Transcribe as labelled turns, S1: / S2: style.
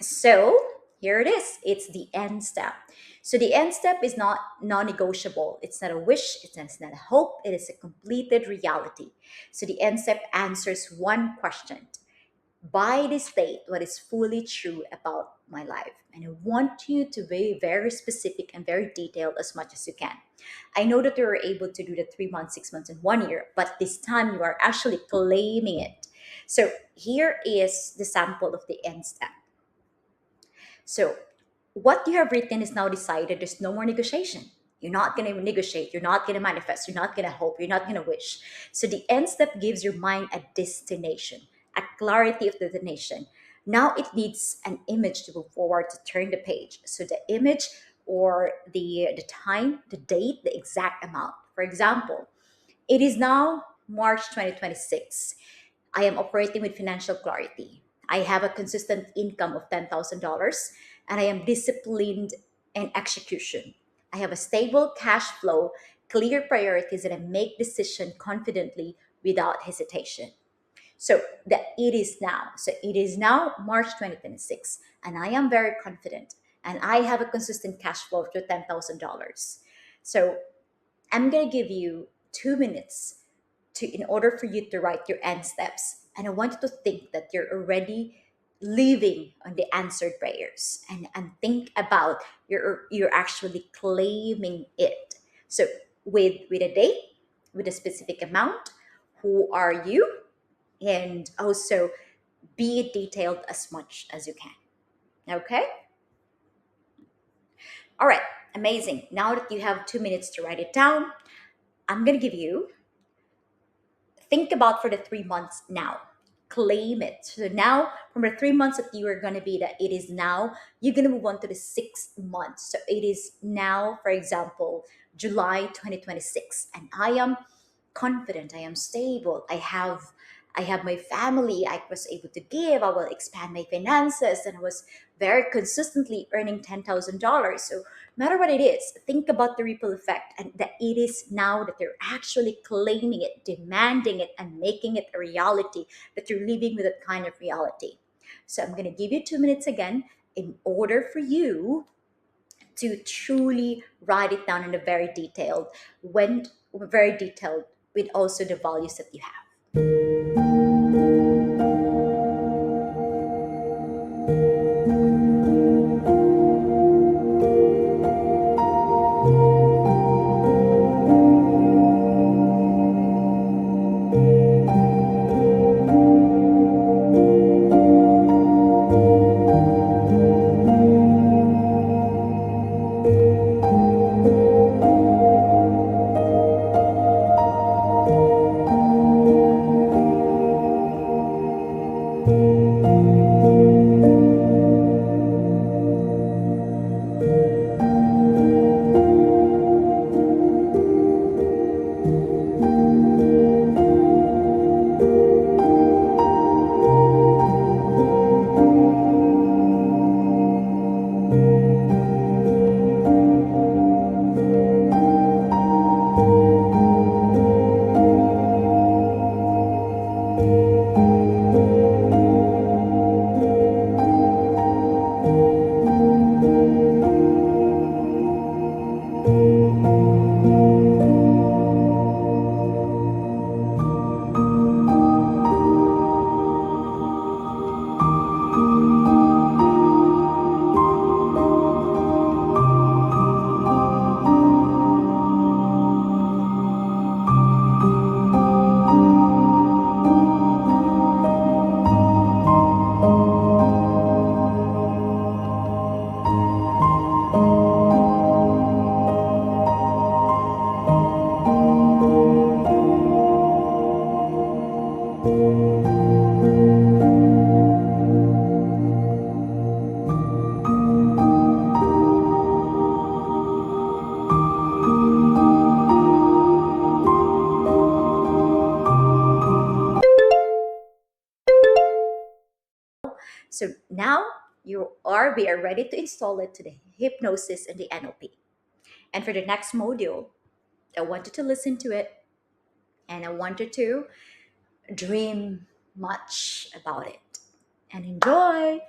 S1: So here it is. It's the end step. So the end step is not non-negotiable. It's not a wish. It's not a hope. It is a completed reality. So the end step answers one question: by this date, what is fully true about my life? And I want you to be very specific and very detailed as much as you can. I know that you were able to do the 3 months, 6 months, and 1 year, but this time you are actually claiming it. So here is the sample of the end step. So what you have written is now decided. There's no more negotiation. You're not going to negotiate. You're not going to manifest. You're not going to hope. You're not going to wish. So the end step gives your mind a destination, a clarity of destination. Now it needs an image to move forward to turn the page. So the image or the time, the date, the exact amount. For example, it is now March 2026. I am operating with financial clarity. I have a consistent income of $10,000 and I am disciplined in execution. I have a stable cash flow, clear priorities, and I make decisions confidently without hesitation. So that it is now. So it is now March 2026, and I am very confident and I have a consistent cash flow to $10,000. So I'm going to give you 2 minutes in order for you to write your end steps. And I want you to think that you're already living on the answered prayers, and think about you're actually claiming it. So with a date, with a specific amount, who are you, and also be detailed as much as you can. Okay? All right, amazing. Now that you have 2 minutes to write it down, I'm gonna give you, think about for the 3 months now. Claim it. So now, from the 3 months that you are going to be, that it is now, you're going to move on to the 6 months. So it is now, for example, July 2026. And I am confident, I am stable, I have my family, I was able to give, I will expand my finances, and I was very consistently earning $10,000. So no matter what it is, think about the ripple effect, and that it is now that you're actually claiming it, demanding it, and making it a reality, that you're living with that kind of reality. So I'm going to give you 2 minutes again in order for you to truly write it down in a very detailed, with also the values that you have. So now we are ready to install it to the hypnosis and the NLP. And for the next module, I want you to listen to it, and I want you to dream much about it and enjoy.